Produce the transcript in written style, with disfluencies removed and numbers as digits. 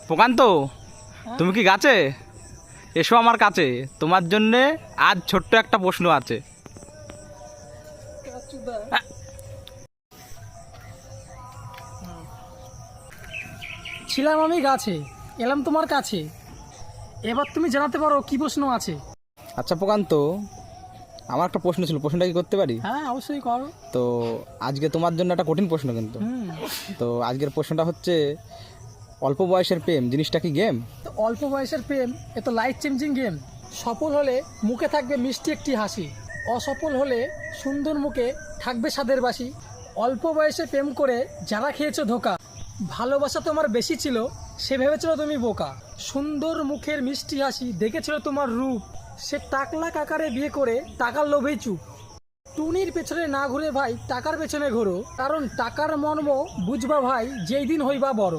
প্রকান্ত, তুমি কি গাছে? এসো আমার কাছে, তোমার জন্যে আজ ছোট্ট একটা প্রশ্ন আছে। ছিলাম আমি গাছে, এলাম তোমার কাছে। এবার তুমি জানাতে পারো কি প্রশ্ন আছে। আচ্ছা প্রকান্ত, আমার একটা প্রশ্ন ছিল, প্রশ্নটা কি করতে পারি? হ্যাঁ, অবশ্যই করো। তো আজকে তোমার জন্য একটা কঠিন প্রশ্ন কিন্তু। হুম। তো আজকের প্রশ্নটা হচ্ছে, অল্প বয়সের প্রেম জিনিসটা কি গেম? তো অল্প বয়সের প্রেম এ তো লাইফ চেঞ্জিং গেম। সফল হলে মুখে থাকবে মিষ্টি একটি হাসি, অসফল হলে সুন্দর মুখে থাকবে স্বাদের বাসি। অল্প বয়সে প্রেম করে যারা খেয়েছো ধোকা, ভালোবাসা তোমার বেশি ছিল সে ভেবেছিল তুমি বোকা। সুন্দর মুখের মিষ্টি হাসি দেখেছিল তোমার রূপ, সে টাকলা কাকারে বিয়ে করে টাকার লোভেই চুপ। টুনির পেছনে না ঘুরে ভাই টাকার পেছনে ঘোরো, কারণ টাকার মর্ম বুঝবা ভাই যেই দিন হইবা বড়।